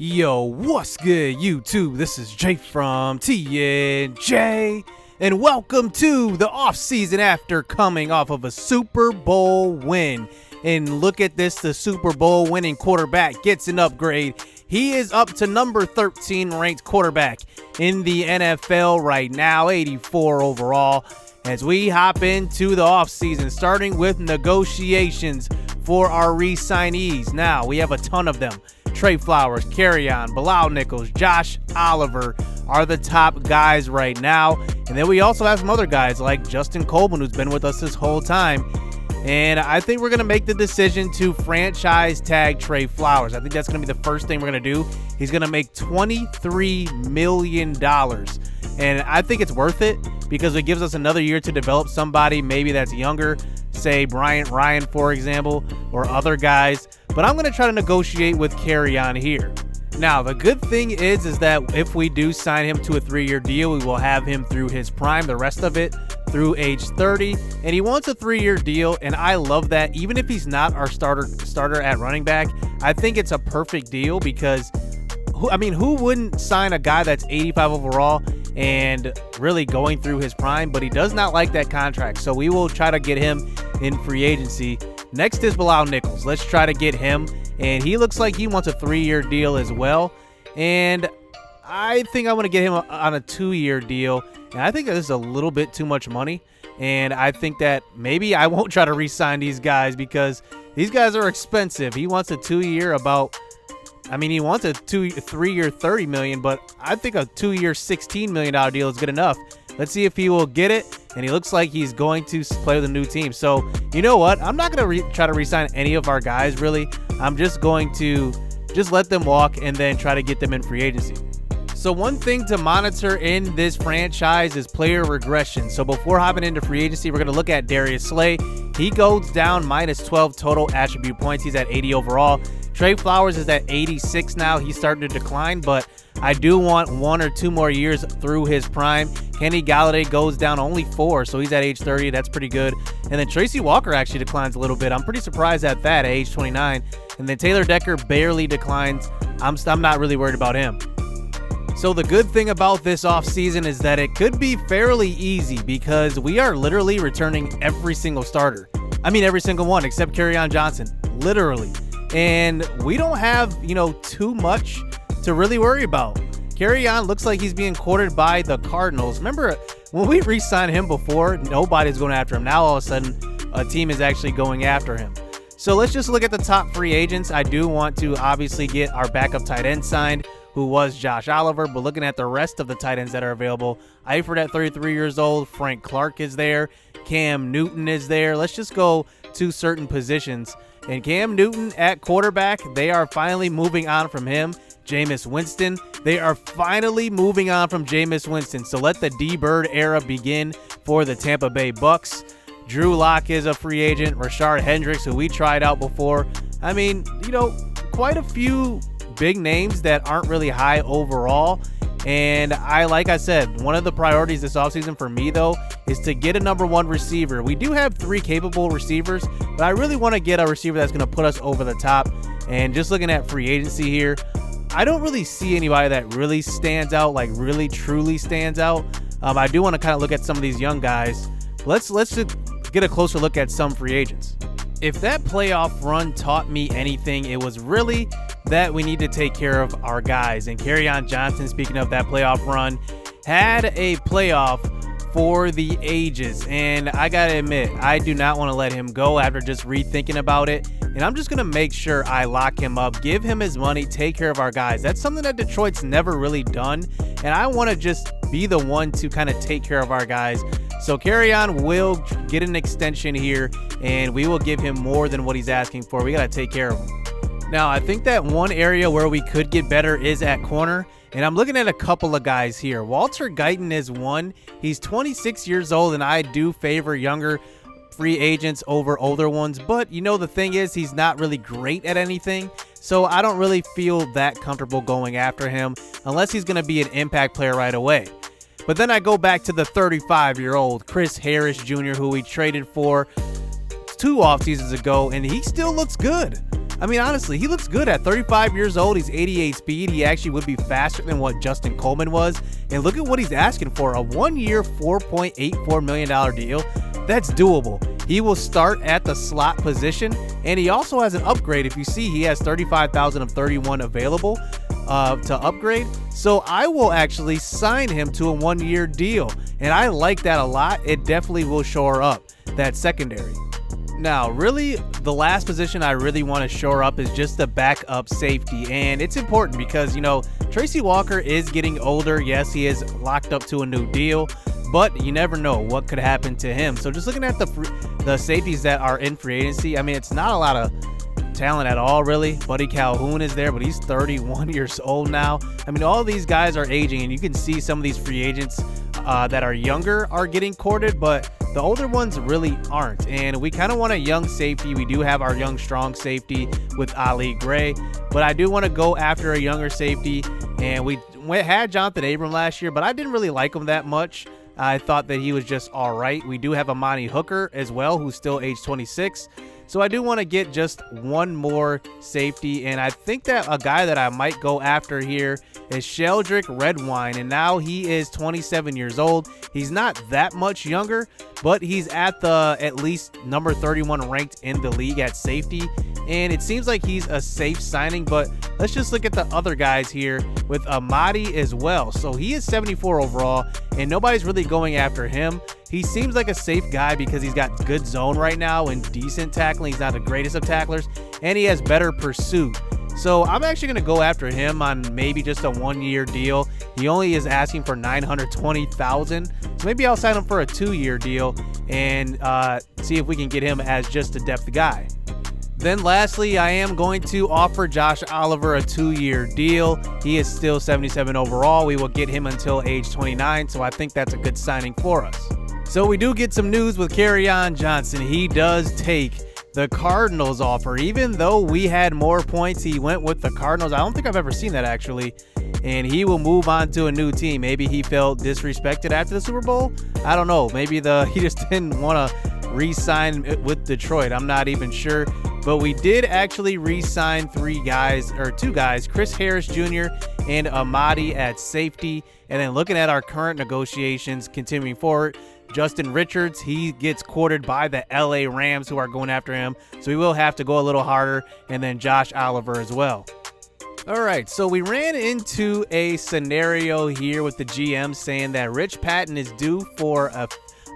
Yo, what's good, YouTube? This is Jay from TNJ, and welcome to the offseason after coming off of a Super Bowl win. And look at this, the Super Bowl winning quarterback gets an upgrade. He is up to number 13 ranked quarterback in the NFL right now, 84 overall. As we hop into the offseason, starting with negotiations for our re-signees. Now, we have a ton of them. Trey Flowers, Kerryon, Blount, Josh Oliver are the top guys right now. And then we also have some other guys like Justin Coleman, who's been with us this whole time. And I think we're going to make the decision to franchise tag Trey Flowers. I think that's going to be the first thing we're going to do. He's going to make $23 million. And I think it's worth it because it gives us another year to develop somebody maybe that's younger, say Bryant Ryan, for example, or other guys. But I'm going to try to negotiate with Kerryon here. Now, the good thing is that if we do sign him to a 3-year deal, we will have him through his prime, the rest of it through age 30. And he wants a 3-year deal, and I love that. Even if he's not our starter at running back, I think it's a perfect deal because, who wouldn't sign a guy that's 85 overall and really going through his prime? But he does not like that contract, so we will try to get him in free agency. Next is Blount. Let's try to get him, and he looks like he wants a 3-year deal as well. And I think I want to get him on a 2-year deal, and I think that this is a little bit too much money. And I think that maybe I won't try to re-sign these guys because these guys are expensive. He wants a 2-year he wants a 3-year $30 million, but I think a 2-year $16 million deal is good enough. Let's see if he will get it, and he looks like he's going to play with a new team. So, you know what? I'm not going to try to re-sign any of our guys, really. I'm just going to let them walk and then try to get them in free agency. So one thing to monitor in this franchise is player regression. So before hopping into free agency, we're going to look at Darius Slay. He goes down minus 12 total attribute points. He's at 80 overall. Trey Flowers is at 86 now. He's starting to decline, but I do want 1 or 2 more years through his prime. Kenny Galladay goes down only 4, so he's at age 30. That's pretty good. And then Tracy Walker actually declines a little bit. I'm pretty surprised at that at age 29. And then Taylor Decker barely declines. I'm not really worried about him. So the good thing about this offseason is that it could be fairly easy because we are literally returning every single starter. Every single one except Kerryon Johnson, literally. And we don't have, too much to really worry about. Kerryon looks like he's being courted by the Cardinals. Remember, when we re-signed him before, nobody's going after him. Now, all of a sudden, a team is actually going after him. So let's just look at the top free agents. I do want to obviously get our backup tight end signed, who was Josh Oliver. But looking at the rest of the tight ends that are available, Eifert at 33 years old, Frank Clark is there, Cam Newton is there. Let's just go to certain positions. And Cam Newton at quarterback, they are finally moving on from him. Jameis Winston, they are finally moving on from Jameis Winston. So let the D-Bird era begin for the Tampa Bay Bucks. Drew Lock is a free agent. Rashard Hendricks, who we tried out before. Quite a few big names that aren't really high overall. And like I said, one of the priorities this offseason for me, though, is to get a number 1 receiver. We do have 3 capable receivers, but I really want to get a receiver that's going to put us over the top. And just looking at free agency here, I don't really see anybody that really stands out, like really truly stands out. I do want to kind of look at some of these young guys. Let's just get a closer look at some free agents. If that playoff run taught me anything, it was really that we need to take care of our guys. And Kerryon Johnson, speaking of that playoff run, had a playoff for the ages. And I got to admit, I do not want to let him go after just rethinking about it. And I'm just going to make sure I lock him up, give him his money, take care of our guys. That's something that Detroit's never really done. And I want to just be the one to kind of take care of our guys. So Kerryon will get an extension here, and we will give him more than what he's asking for. We got to take care of him. Now, I think that one area where we could get better is at corner, and I'm looking at a couple of guys here. Walter Guyton is one. He's 26 years old, and I do favor younger free agents over older ones. But, the thing is, he's not really great at anything, so I don't really feel that comfortable going after him unless he's going to be an impact player right away. But then I go back to the 35-year-old Chris Harris Jr., who we traded for 2 off seasons ago, and he still looks good. I mean, honestly, he looks good at 35 years old. He's 88 speed. He actually would be faster than what Justin Coleman was. And look at what he's asking for, a 1-year, $4.84 million deal. That's doable. He will start at the slot position, and he also has an upgrade. If you see, he has 35,000 of 31 available to upgrade. So I will actually sign him to a 1-year deal, and I like that a lot. It definitely will shore up that secondary. Now, really, the last position I really want to shore up is just the backup safety, and it's important because, you know, Tracy Walker is getting older. Yes, he is locked up to a new deal, but you never know what could happen to him. So just looking at the safeties that are in free agency, I mean, it's not a lot of talent at all, really. Buddy Calhoun is there, but he's 31 years old now. I mean, all these guys are aging, and you can see some of these free agents that are younger are getting courted, but the older ones really aren't. And we kind of want a young safety. We do have our young, strong safety with Ali Gray, but I do want to go after a younger safety. And we had Jonathan Abram last year, but I didn't really like him that much. I thought that he was just all right. We do have Amani Hooker as well, who's still age 26. So I do want to get just one more safety, and I think that a guy that I might go after here is Sheldrick Redwine, and now he is 27 years old. He's not that much younger, but he's at least number 31 ranked in the league at safety, and it seems like he's a safe signing. But let's just look at the other guys here with Amadi as well. So he is 74 overall, and nobody's really going after him. He seems like a safe guy because he's got good zone right now and decent tackling. He's not the greatest of tacklers, and he has better pursuit. So I'm actually going to go after him on maybe just a 1-year deal. He only is asking for $920,000. So maybe I'll sign him for a 2-year deal and see if we can get him as just a depth guy. Then lastly, I am going to offer Josh Oliver a 2-year deal. He is still 77 overall. We will get him until age 29, so I think that's a good signing for us. So we do get some news with Kerryon Johnson. He does take the Cardinals offer. Even though we had more points, he went with the Cardinals. I don't think I've ever seen that, actually. And he will move on to a new team. Maybe he felt disrespected after the Super Bowl. I don't know. Maybe he just didn't want to re-sign with Detroit. I'm not even sure. But we did actually re-sign two guys, Chris Harris Jr. and Amadi at safety. And then looking at our current negotiations continuing forward, Justin Richards, he gets courted by the LA Rams, who are going after him. So we will have to go a little harder. And then Josh Oliver as well. All right, so we ran into a scenario here with the GM saying that Rich Patton is due for a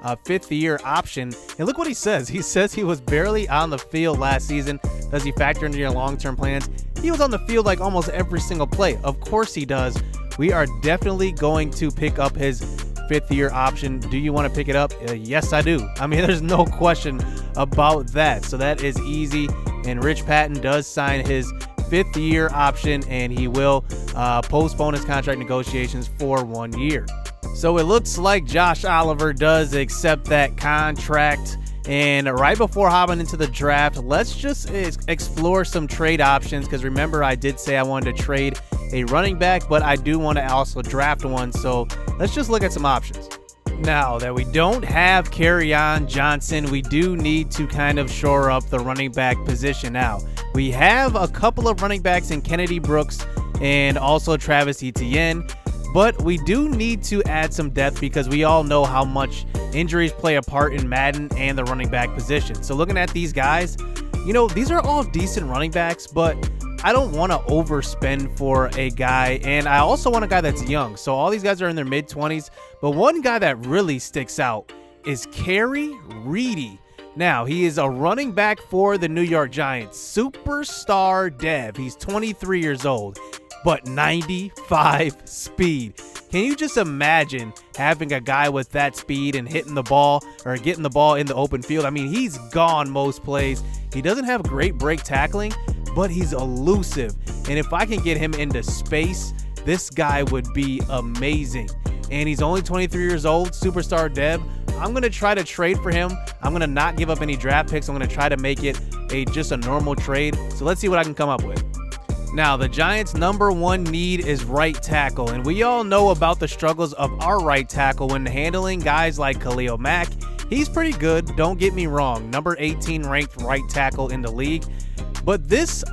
5th-year option. And look what he says. He says he was barely on the field last season. Does he factor into your long-term plans? He was on the field like almost every single play. Of course he does. We are definitely going to pick up his 5th-year option. Do you want to pick it up? Yes, I do. I mean, there's no question about that. So that is easy. And Rich Patton does sign his 5th-year option, and he will postpone his contract negotiations for 1 year. So it looks like Josh Oliver does accept that contract. And right before hopping into the draft, let's just explore some trade options, because remember, I did say I wanted to trade a running back, but I do want to also draft one. So let's just look at some options. Now that we don't have Kerryon Johnson, we do need to kind of shore up the running back position. Now, we have a couple of running backs in Kennedy Brooks and also Travis Etienne, but we do need to add some depth because we all know how much injuries play a part in Madden and the running back position. So looking at these guys, you know, these are all decent running backs, but I don't want to overspend for a guy, and I also want a guy that's young. So all these guys are in their mid-20s, but one guy that really sticks out is Kerry Reedy. Now, he is a running back for the New York Giants, superstar dev. He's 23 years old, but 95 speed. Can you just imagine having a guy with that speed and hitting the ball or getting the ball in the open field? I mean, he's gone most plays. He doesn't have great break tackling, but he's elusive. And if I can get him into space, this guy would be amazing. And he's only 23 years old, superstar dev. I'm going to try to trade for him. I'm going to not give up any draft picks. I'm going to try to make it just a normal trade. So let's see what I can come up with. Now, the Giants' number one need is right tackle, and we all know about the struggles of our right tackle when handling guys like Khalil Mack. He's pretty good, don't get me wrong, number 18 ranked right tackle in the league, But this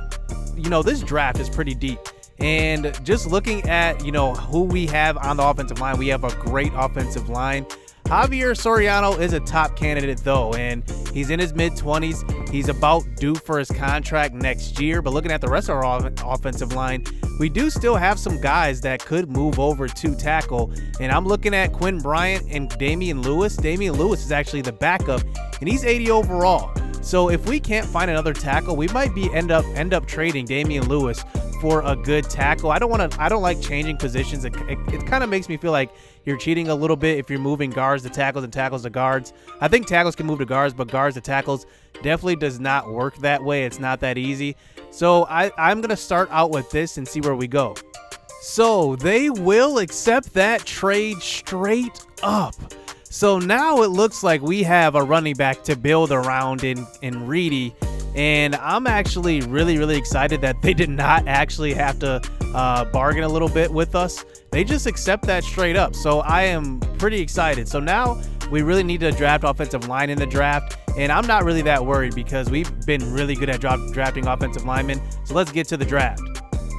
draft is pretty deep. And just looking at, who we have on the offensive line, we have a great offensive line. Javier Soriano is a top candidate, though, and he's in his mid-20s. He's about due for his contract next year. But looking at the rest of our offensive line, we do still have some guys that could move over to tackle. And I'm looking at Quinn Bryant and Damian Lewis. Damian Lewis is actually the backup, and he's 80 overall. So if we can't find another tackle, we might be end up trading Damian Lewis for a good tackle. I don't like changing positions. It kind of makes me feel like you're cheating a little bit if you're moving guards to tackles and tackles to guards. I think tackles can move to guards, but guards to tackles definitely does not work that way. It's not that easy. So I'm going to start out with this and see where we go. So they will accept that trade straight up. So now it looks like we have a running back to build around in Reedy. And I'm actually really, really excited that they did not actually have to bargain a little bit with us. They just accept that straight up. So I am pretty excited. So now we really need to draft offensive line in the draft. And I'm not really that worried because we've been really good at drafting offensive linemen. So let's get to the draft.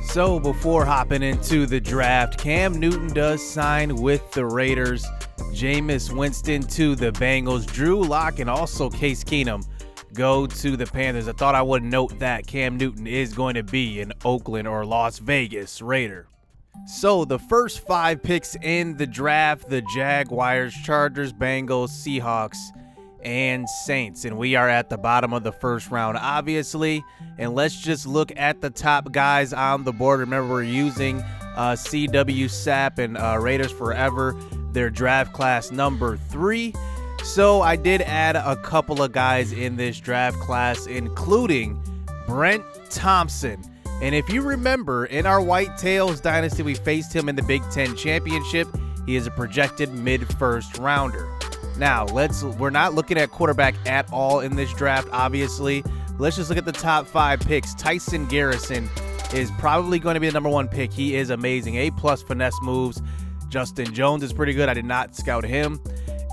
So before hopping into the draft, Cam Newton does sign with the Raiders. Jameis Winston to the Bengals. Drew Lock and also Case Keenum go to the Panthers. I thought I would note that Cam Newton is going to be an Oakland or Las Vegas Raider. So the first 5 picks in the draft, the Jaguars, Chargers, Bengals, Seahawks, and Saints. And we are at the bottom of the first round, obviously. And let's just look at the top guys on the board. Remember, we're using CW SAP and Raiders Forever, their draft class number 3. So I did add a couple of guys in this draft class, including Brent Thompson. And if you remember, in our Whitetails Dynasty, we faced him in the Big Ten Championship. He is a projected mid-first rounder. Now, we're not looking at quarterback at all in this draft, obviously. Let's just look at the top 5 picks. Tyson Garrison is probably going to be the number 1 pick. He is amazing. A+ finesse moves. Justin Jones is pretty good. I did not scout him.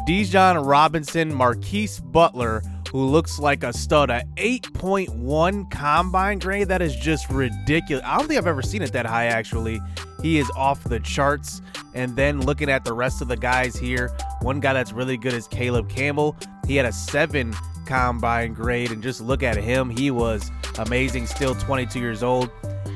Dijon Robinson, Marquise Butler, who looks like a stud, a 8.1 combine grade. That is just ridiculous. I don't think I've ever seen it that high, actually. He is off the charts. And then looking at the rest of the guys here, one guy that's really good is Caleb Campbell. He had a 7 combine grade, and just look at him. He was amazing, still 22 years old.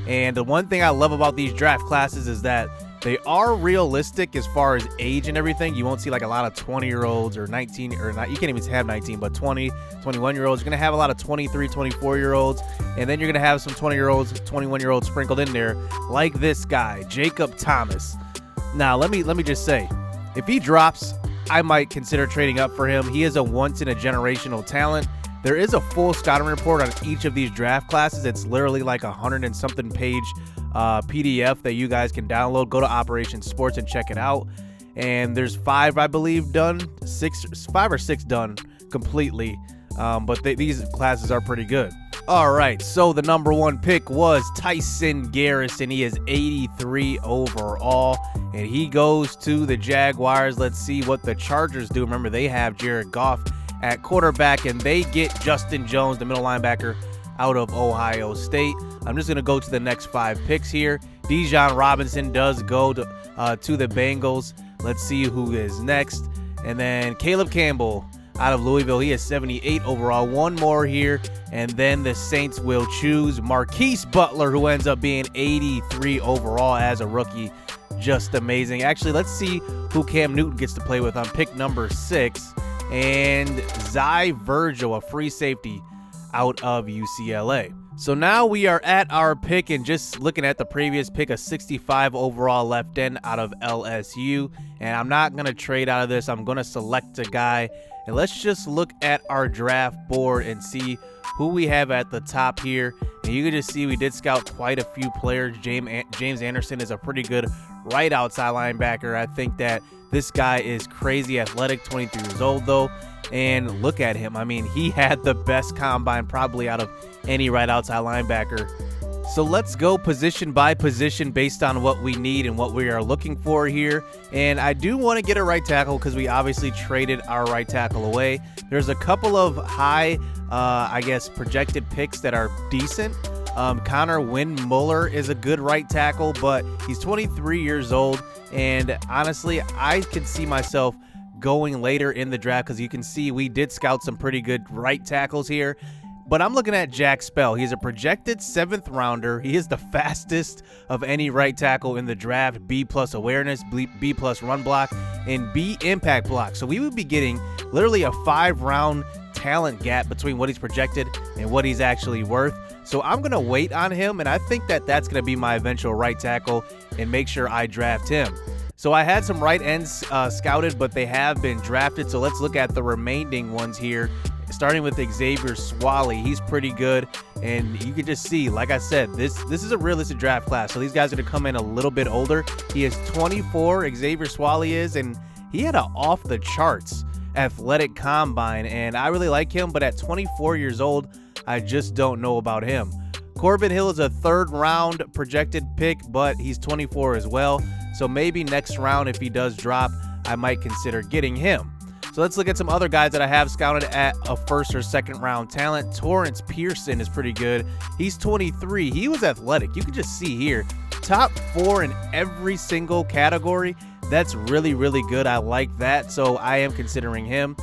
And the one thing I love about these draft classes is that they are realistic as far as age and everything. You won't see like a lot of 20-year-olds or 19 or not. You can't even have 19, but 20, 21-year-olds. You're going to have a lot of 23, 24-year-olds. And then you're going to have some 20-year-olds, 21-year-olds sprinkled in there like this guy, Jacob Thomas. Now, let me just say, if he drops, I might consider trading up for him. He is a once-in-a-generational talent. There is a full scouting report on each of these draft classes. It's literally like 100 and something page PDF that you guys can download. Go to Operation Sports and check it out. And there's 5, I believe, done. 5 or 6 done completely. But these classes are pretty good. All right, so the number 1 pick was Tyson Garrison. He is 83 overall, and he goes to the Jaguars. Let's see what the Chargers do. Remember, they have Jared Goff at quarterback, and they get Justin Jones, the middle linebacker, out of Ohio State. I'm just going to go to the next 5 picks here. Dijon Robinson does go to the Bengals. Let's see who is next. And then Caleb Campbell out of Louisville. He is 78 overall. One more here. And then the Saints will choose Marquise Butler, who ends up being 83 overall as a rookie. Just amazing. Actually, let's see who Cam Newton gets to play with on pick number 6. And Zy Virgil, a free safety out of UCLA. So now we are at our pick, and just looking at the previous pick, a 65 overall left end out of LSU. And I'm not going to trade out of this. I'm going to select a guy. And let's just look at our draft board and see who we have at the top here. And you can just see we did scout quite a few players. James Anderson is a pretty good right outside linebacker. I think that this guy is crazy athletic, 23 years old though. And look at him. I mean, he had the best combine probably out of any right outside linebacker So let's go position by position based on what we need and what we are looking for here. And I do want to get a right tackle because we obviously traded our right tackle away. There's a couple of high, I guess, projected picks that are decent. Connor Wynn-Muller is a good right tackle, but he's 23 years old. And honestly, I could see myself going later in the draft because you can see we did scout some pretty good right tackles here. But I'm looking at Jack Spell. He's a projected 7th rounder. He is the fastest of any right tackle in the draft. B+ awareness, B+ run block, and B impact block. So we would be getting literally a 5-round talent gap between what he's projected and what he's actually worth. So I'm going to wait on him, and I think that that's going to be my eventual right tackle and make sure I draft him. So I had some right ends scouted, but they have been drafted. So let's look at the remaining ones here. Starting with Xavier Swally, he's pretty good, and you can just see, like I said, this is a realistic draft class. So these guys are going to come in a little bit older. He is 24, Xavier Swally is, and he had an off-the-charts athletic combine, and I really like him, but at 24 years old, I just don't know about him. Corbin Hill is a 3rd-round projected pick, but he's 24 as well, so maybe next round, if he does drop, I might consider getting him. So let's look at some other guys that I have scouted at a 1st or 2nd round talent. Torrance Pearson is pretty good. He's 23. He was athletic. You can just see here, top 4 in every single category. That's really, really good. I like that. So I am considering him.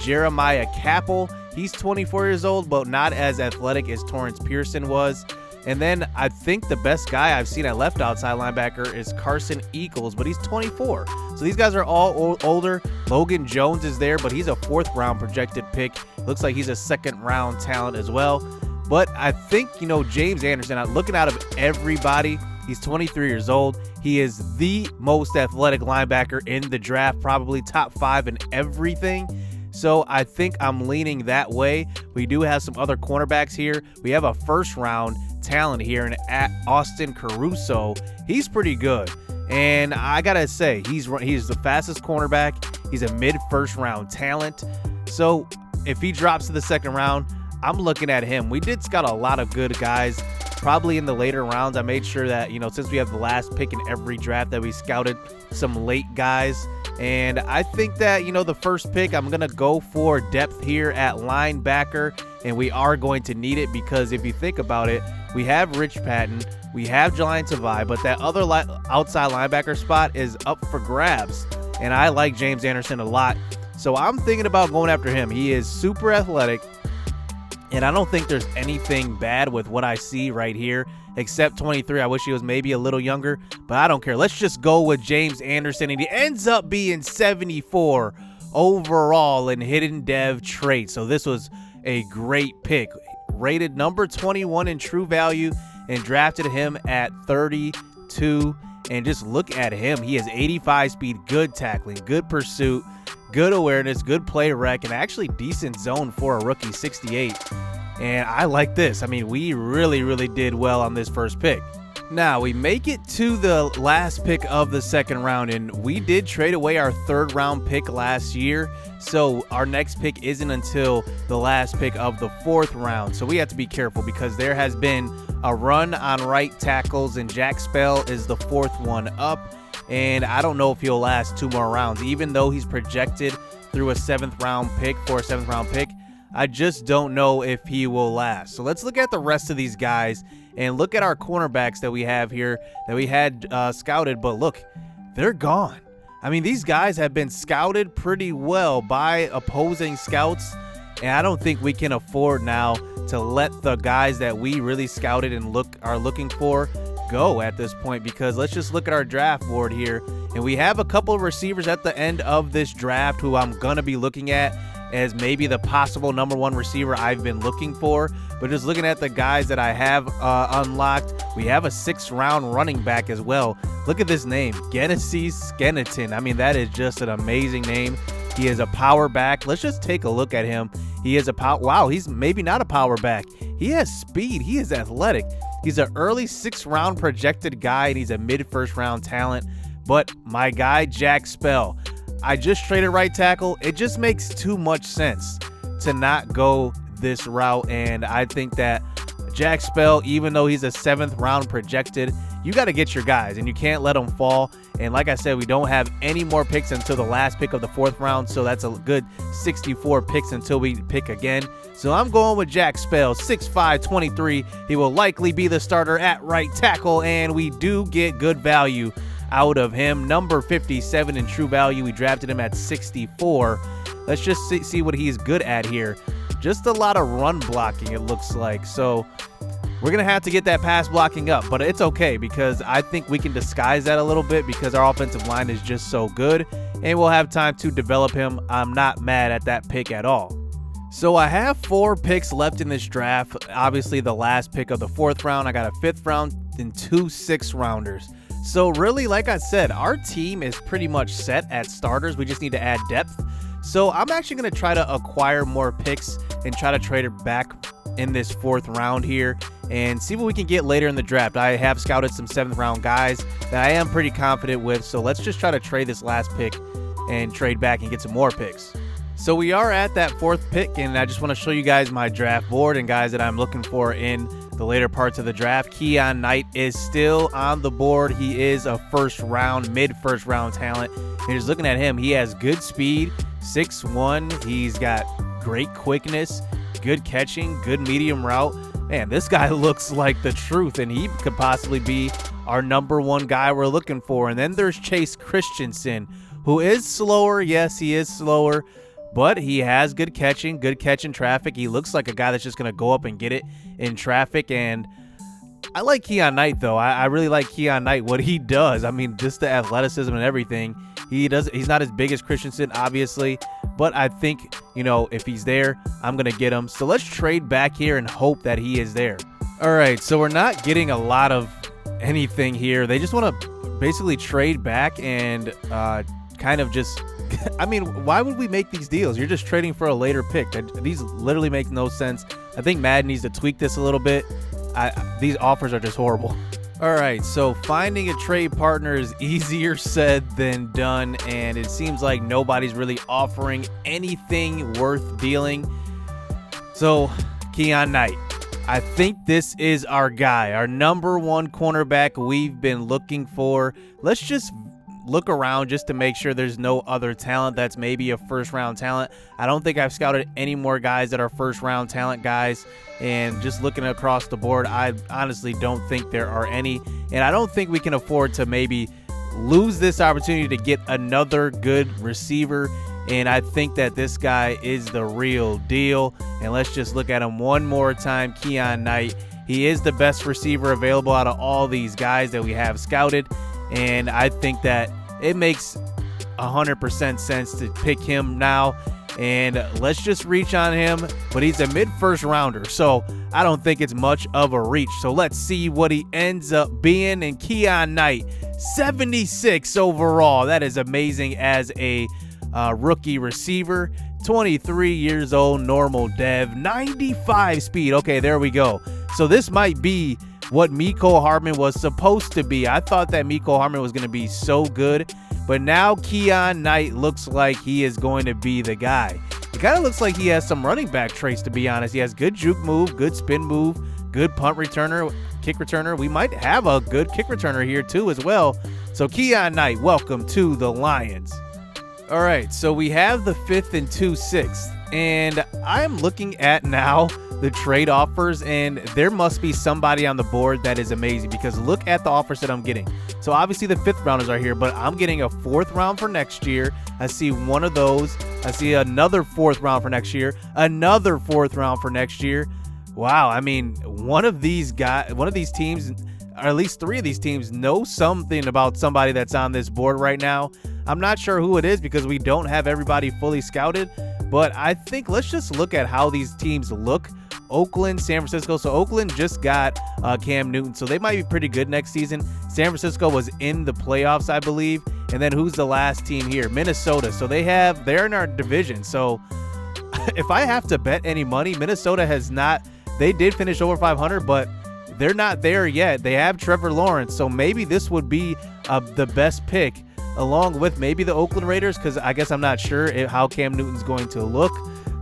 Jeremiah Capel. He's 24 years old, but not as athletic as Torrance Pearson was. And then I think the best guy I've seen at left outside linebacker is Carson Eakles, but he's 24. So these guys are all older. Logan Jones is there, but he's a 4th round projected pick. Looks like he's a 2nd round talent as well. But I think, James Anderson, looking out of everybody, he's 23 years old. He is the most athletic linebacker in the draft, probably top 5 in everything. So I think I'm leaning that way. We do have some other cornerbacks here. We have a 1st round talent here in Austin Caruso. He's pretty good, and I gotta say he's the fastest cornerback. He's a mid-1st round talent. So if he drops to the 2nd round, I'm looking at him. We did scout a lot of good guys probably in the later rounds. I made sure that since we have the last pick in every draft, that we scouted some late guys. And I think that, the 1st pick, I'm going to go for depth here at linebacker, and we are going to need it because if you think about it, we have Rich Patton, we have Jalian Tavai, but that other outside linebacker spot is up for grabs, and I like James Anderson a lot. So I'm thinking about going after him. He is super athletic, and I don't think there's anything bad with what I see right here, except 23. I wish he was maybe a little younger, but I don't care. Let's just go with James Anderson, and he ends up being 74 overall in hidden dev trait. So this was a great pick. Rated number 21 in true value and drafted him at 32. And just look at him. He has 85 speed, good tackling, good pursuit, good awareness, good play rec, and actually decent zone for a rookie, 68. And I like this. I mean, we really, really did well on this 1st pick. Now, we make it to the last pick of the 2nd round, and we did trade away our 3rd round pick last year. So our next pick isn't until the last pick of the 4th round. So we have to be careful because there has been a run on right tackles, and Jack Spell is the 4th one up. And I don't know if he'll last 2 more rounds, even though he's projected through a 7th round pick for a 7th round pick. I just don't know if he will last. So let's look at the rest of these guys and look at our cornerbacks that we have here that we had scouted. But look, they're gone. I mean, these guys have been scouted pretty well by opposing scouts, and I don't think we can afford now to let the guys that we really scouted and are looking for go at this point, because let's just look at our draft board here, and we have a couple of receivers at the end of this draft who I'm gonna be looking at as maybe the possible number 1 receiver I've been looking for. But just looking at the guys that I have unlocked, we have a 6th round running back as well. Look at this name, Genesee Skeleton. I mean, that is just an amazing name. He is a power back. Let's just take a look at him. He is a wow, he's maybe not a power back. He has speed. He is athletic. He's an early 6th round projected guy, and he's a mid-1st round talent. But my guy, Jack Spell, I just traded right tackle. It just makes too much sense to not go this route, and I think that Jack Spell, even though he's a 7th round projected, you got to get your guys and you can't let them fall. And like I said, we don't have any more picks until the last pick of the 4th round. So that's a good 64 picks until we pick again. So I'm going with Jack Spell, 6'5", 23. He will likely be the starter at right tackle, and we do get good value out of him. Number 57 in true value. We drafted him at 64. Let's just see what he's good at here. Just a lot of run blocking, it looks like. So we're going to have to get that pass blocking up, but it's okay because I think we can disguise that a little bit because our offensive line is just so good, and we'll have time to develop him. I'm not mad at that pick at all. So I have 4 picks left in this draft. Obviously, the last pick of the 4th round, I got a 5th round and 2 6th rounders. So really, like I said, our team is pretty much set at starters. We just need to add depth. So I'm actually going to try to acquire more picks and try to trade it back in this 4th round here and see what we can get later in the draft. I have scouted some 7th round guys that I am pretty confident with. So let's just try to trade this last pick and trade back and get some more picks. So we are at that 4th pick, and I just want to show you guys my draft board and guys that I'm looking for in the later parts of the draft. Kerryon Knight is still on the board. He is a mid-first round talent. And just looking at him, he has good speed, 6'1". He's got great quickness, good catching, good medium route. Man, this guy looks like the truth, and he could possibly be our number 1 guy we're looking for. And then there's Chase Christensen, who is slower. Yes, he is slower, but he has good catch in traffic. He looks like a guy that's just going to go up and get it in traffic. And I like Kerryon Knight, though. I really like Kerryon Knight, what he does. I mean, just the athleticism and everything. He's not as big as Christensen, obviously, but I think, if he's there, I'm going to get him. So let's trade back here and hope that he is there. All right, so we're not getting a lot of anything here. They just want to basically trade back and kind of just... I mean, why would we make these deals? You're just trading for a later pick. These literally make no sense. I think Madden needs to tweak this a little bit. These offers are just horrible. All right, so finding a trade partner is easier said than done, and it seems like nobody's really offering anything worth dealing. So, Kerryon Knight, I think this is our guy, our number 1 cornerback we've been looking for. Let's just look around just to make sure there's no other talent that's maybe a 1st round talent. I don't think I've scouted any more guys that are 1st round talent guys, and just looking across the board, I honestly don't think there are any, and I don't think we can afford to maybe lose this opportunity to get another good receiver. And I think that this guy is the real deal. And let's just look at him one more time. Kerryon Knight, he is the best receiver available out of all these guys that we have scouted, and I think that it makes 100% sense to pick him now. And let's just reach on him, but he's a mid-first rounder, so I don't think it's much of a reach. So let's see what he ends up being. And Kerryon Knight, 76 overall. That is amazing as a rookie receiver. 23 years old, normal dev, 95 speed. Okay, there we go. So this might be what Mecole Hardman was supposed to be. I thought that Mecole Hardman was going to be so good, but now Kerryon Knight looks like he is going to be the guy. It kind of looks like he has some running back traits, to be honest. He has good juke move, good spin move, good punt returner, kick returner. We might have a good kick returner here too as well. So Kerryon Knight, welcome to the Lions. All right, so we have the 5th and 2 6th, and I'm looking at now the trade offers, and there must be somebody on the board that is amazing, because look at the offers that I'm getting. So obviously the 5th rounders are here, but I'm getting a 4th round for next year. I see one of those. I see another 4th round for next year, another 4th round for next year. Wow, I mean, one of these teams, or at least 3 of these teams, know something about somebody that's on this board right now. I'm not sure who it is because we don't have everybody fully scouted, but I think let's just look at how these teams look. Oakland, San Francisco. So Oakland just got Cam Newton, so they might be pretty good next season. San Francisco was in the playoffs, I believe. And then who's the last team here? Minnesota. So they're in our division. So if I have to bet any money, Minnesota has not. They did finish over 500, but they're not there yet. They have Trevor Lawrence, so maybe this would be the best pick, along with maybe the Oakland Raiders, because I guess I'm not sure how Cam Newton's going to look.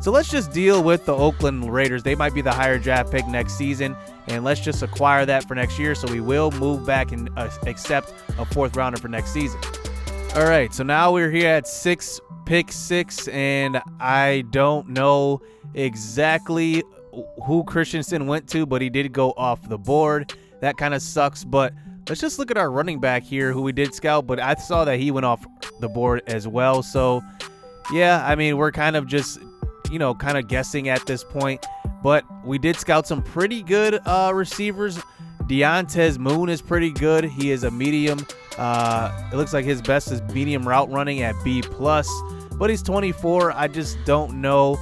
So So let's just deal with the Oakland Raiders. They might be the higher draft pick next season, and let's just acquire that for next year. So we will move back and accept a 4th rounder for next season. All right, so now we're here at pick 6, and I don't know exactly who Christensen went to, but he did go off the board. That kind of sucks, but let's just look at our running back here who we did scout, but I saw that he went off the board as well. So yeah, I mean, we're kind of just, kind of guessing at this point, but we did scout some pretty good receivers. Deontez Moon is pretty good. He is a medium. It looks like his best is medium route running at B+, but he's 24. I just don't know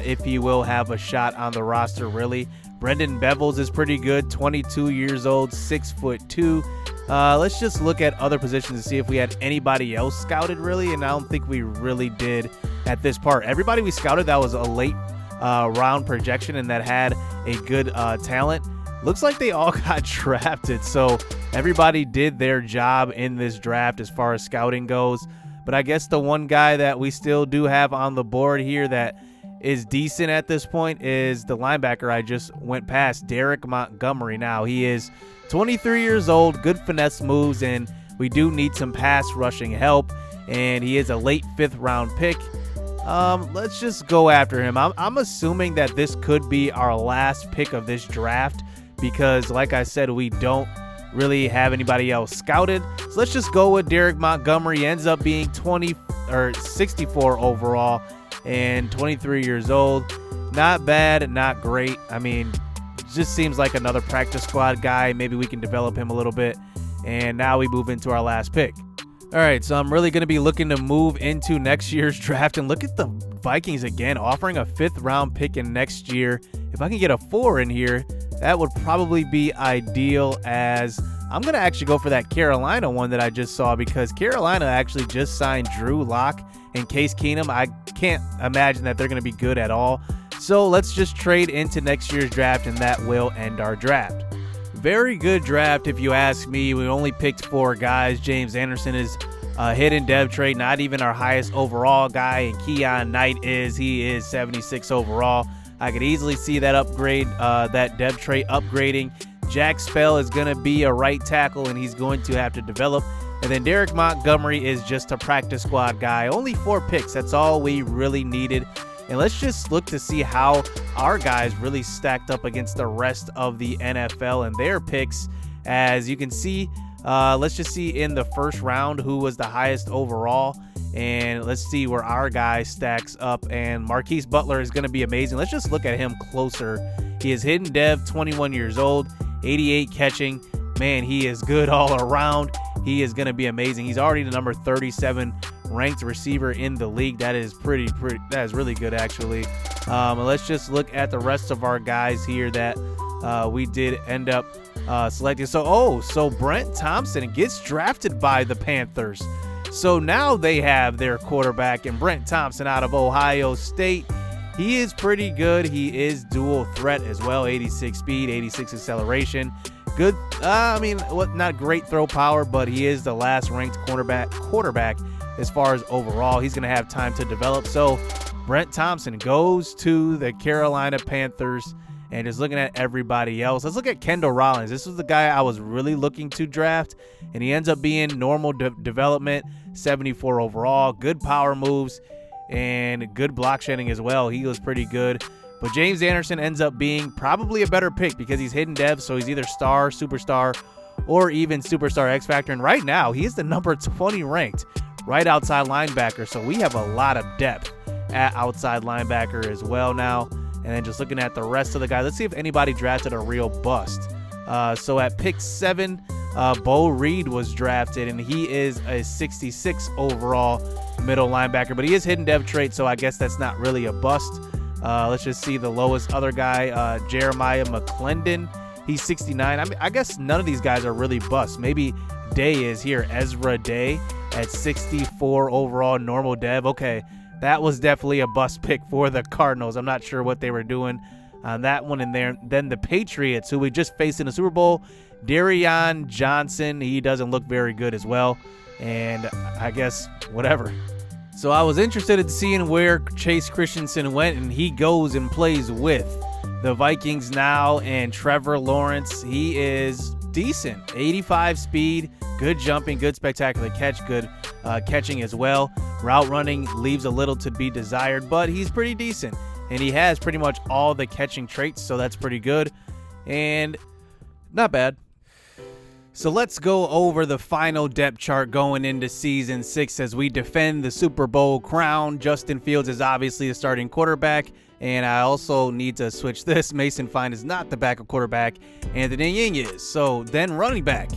if he will have a shot on the roster, really. Brendan Bevels is pretty good, 22 years old, 6'2". Let's just look at other positions to see if we had anybody else scouted, really, and I don't think we really did at this part. Everybody we scouted that was a late round projection and that had a good talent, looks like they all got drafted. So everybody did their job in this draft as far as scouting goes. But I guess the one guy that we still do have on the board here that is decent at this point is the linebacker I just went past, Derek Montgomery. Now, he is 23 years old, good finesse moves, and we do need some pass rushing help, and he is a late 5th round pick. Let's just go after him. I'm assuming that this could be our last pick of this draft because, like I said, we don't really have anybody else scouted. So let's just go with Derek Montgomery. He ends up being 64 overall and 23 years old. Not bad, not great. I mean, just seems like another practice squad guy. Maybe we can develop him a little bit. And now we move into our last pick. All right, so I'm really going to be looking to move into next year's draft. And look at the Vikings again, offering a 5th round pick in next year. If I can get a 4 in here, that would probably be ideal, as I'm going to actually go for that Carolina one that I just saw, because Carolina actually just signed Drew Lock and Case Keenum. I can't imagine that they're going to be good at all. So let's just trade into next year's draft, and that will end our draft. Very good draft, if you ask me. We only picked 4 guys. James Anderson is a hidden dev trade, not even our highest overall guy. And Keon Knight he is 76 overall. I could easily see that upgrade, that dev trait upgrading. Jack Spell is going to be a right tackle, and he's going to have to develop. And then Derek Montgomery is just a practice squad guy. Only 4 picks. That's all we really needed. And let's just look to see how our guys really stacked up against the rest of the NFL and their picks. As you can see, let's just see in the first round who was the highest overall. And let's see where our guy stacks up. And Marquise Butler is going to be amazing. Let's just look at him closer. He is hidden dev, 21 years old, 88 catching. Man, he is good all around. He is going to be amazing. He's already the number 37 ranked receiver in the league. That is that is really good, actually. Let's just look at the rest of our guys here that we did end up selecting. So Brent Thompson gets drafted by the Panthers. So now they have their quarterback, and Brent Thompson out of Ohio State. He is pretty good. He is dual threat as well. 86 speed, 86 acceleration. Good. Not great throw power, but he is the last ranked quarterback as far as overall. He's going to have time to develop. So Brent Thompson goes to the Carolina Panthers. And just looking at everybody else, let's look at Kendall Rollins. This was the guy I was really looking to draft, and he ends up being normal development, 74 overall, good power moves, and good block shedding as well. He was pretty good. But James Anderson ends up being probably a better pick because he's hidden dev, so he's either star, superstar, or even superstar X Factor. And right now, he is the number 20 ranked right outside linebacker, so we have a lot of depth at outside linebacker as well now. And then just looking at the rest of the guys, let's see if anybody drafted a real bust. So at pick 7, Bo Reed was drafted, and he is a 66 overall middle linebacker. But he is hidden dev trait, so I guess that's not really a bust. Let's just see the lowest other guy, Jeremiah McClendon. He's 69. I guess none of these guys are really busts. Maybe Day is here. Ezra Day at 64 overall normal dev. Okay. That was definitely a bust pick for the Cardinals. I'm not sure what they were doing on that one in there. Then the Patriots, who we just faced in the Super Bowl, Kerryon Johnson. He doesn't look very good as well. And I guess whatever. So I was interested in seeing where Chase Christensen went, and he goes and plays with the Vikings now. And Trevor Lawrence, he is decent. 85 speed, good jumping, good spectacular catch, good catching as well. Route running leaves a little to be desired, but he's pretty decent. And he has pretty much all the catching traits, so that's pretty good. And not bad. So let's go over the final depth chart going into Season 6 as we defend the Super Bowl crown. Justin Fields is obviously the starting quarterback, and I also need to switch this. Mason Fine is not the backup quarterback. Anthony Ying is. So then running back.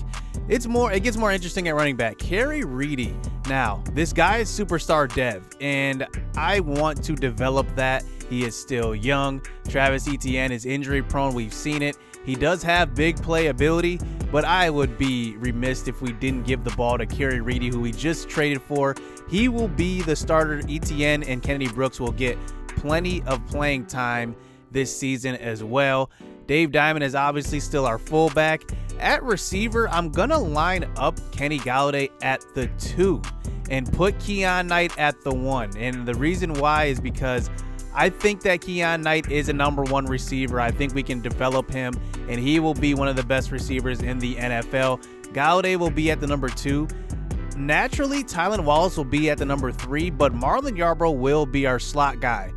It gets more interesting at running back. Kerry Reedy. Now, this guy is superstar dev, and I want to develop that. He is still young. Travis Etienne is injury prone. We've seen it. He does have big play ability, but I would be remiss if we didn't give the ball to Kerry Reedy, who we just traded for. He will be the starter. Etienne and Kennedy Brooks will get plenty of playing time this season as well. Dave Diamond is obviously still our fullback. At receiver, I'm going to line up Kenny Golladay at the 2 and put Keon Knight at the 1. And the reason why is because I think that Keon Knight is a #1 receiver. I think we can develop him, and he will be one of the best receivers in the NFL. Golladay will be at the #2. Naturally, Tylan Wallace will be at the #3, but Marlon Yarbrough will be our slot guy.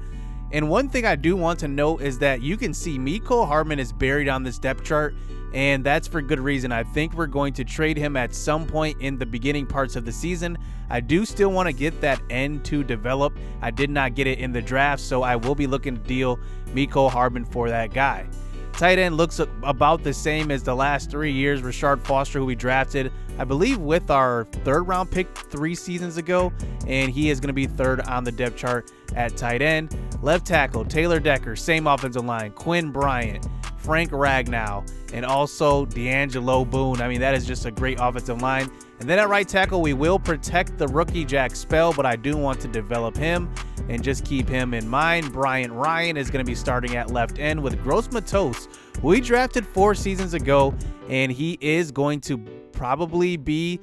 And one thing I do want to note is that you can see Mecole Hardman is buried on this depth chart, and that's for good reason. I think we're going to trade him at some point in the beginning parts of the season. I do still want to get that end to develop. I did not get it in the draft, so I will be looking to deal Mecole Hardman for that guy. Tight end looks about the same as the last 3 years. Rashard Foster, who we drafted, I believe, with our 3rd round pick 3 seasons ago, and he is going to be 3rd on the depth chart at tight end. Left tackle, Taylor Decker, same offensive line. Quinn Bryant, Frank Ragnow, and also D'Angelo Boone. I mean, that is just a great offensive line. And then at right tackle, we will protect the rookie Jack Spell, but I do want to develop him and just keep him in mind. Bryant Ryan is going to be starting at left end with Gross Matos, who we drafted 4 seasons ago, and he is going to probably be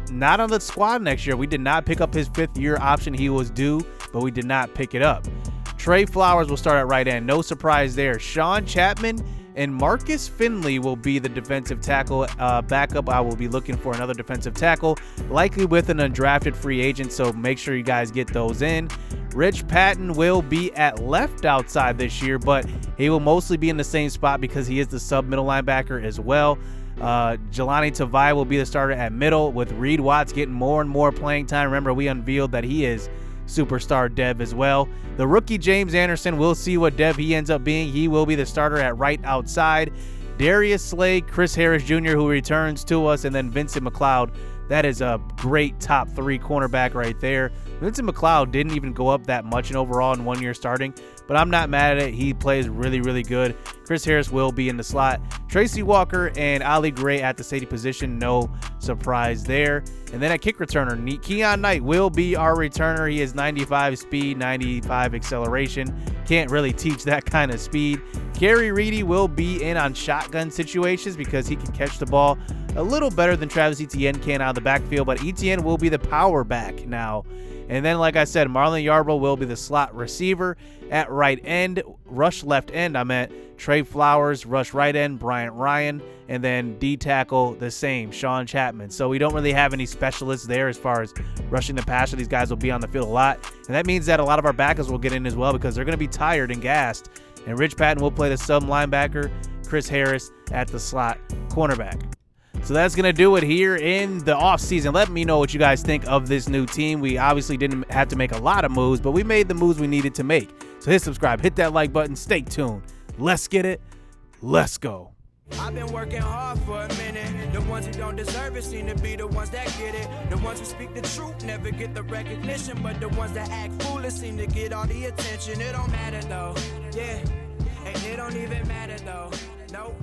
not on the squad next year. We did not pick up his 5th-year option. He was due, but we did not pick it up. Trey Flowers will start at right end. No surprise there. Sean Chapman and Marcus Finley will be the defensive tackle. Backup, I will be looking for another defensive tackle, likely with an undrafted free agent, so make sure you guys get those in. Rich Patton will be at left outside this year, but he will mostly be in the same spot because he is the sub-middle linebacker as well. Jelani Tavai will be the starter at middle, with Reed Watts getting more and more playing time. Remember, we unveiled that he is superstar dev as well. The rookie James Anderson, we'll see what dev he ends up being. He will be the starter at right outside. Darius Slay, Chris Harris Jr., who returns to us, and then Vincent McLeod. That is a great top 3 cornerback right there. Vincent McLeod didn't even go up that much in overall in 1 year starting, but I'm not mad at it. He plays really, really good. Chris Harris will be in the slot. Tracy Walker and Ali Gray at the safety position. No surprise there. And then at kick returner, Keon Knight will be our returner. He is 95 speed, 95 acceleration. Can't really teach that kind of speed. Kerry Reedy will be in on shotgun situations because he can catch the ball a little better than Travis Etienne can out of the backfield, but Etienne will be the power back now. And then, like I said, Marlon Yarbrough will be the slot receiver. At right end, rush left end, Trey Flowers, rush right end, Bryant Ryan, and then D tackle the same, Sean Chapman. So we don't really have any specialists there as far as rushing the passer. These guys will be on the field a lot, and that means that a lot of our backups will get in as well because they're going to be tired and gassed. And Rich Patton will play the sub linebacker, Chris Harris at the slot cornerback. So that's going to do it here in the offseason. Let me know what you guys think of this new team. We obviously didn't have to make a lot of moves, but we made the moves we needed to make. So hit subscribe, hit that like button, stay tuned. Let's get it. Let's go. I've been working hard for a minute. The ones who don't deserve it seem to be the ones that get it. The ones who speak the truth never get the recognition, but the ones that act foolish seem to get all the attention. It don't matter though, yeah, and it don't even matter though, no.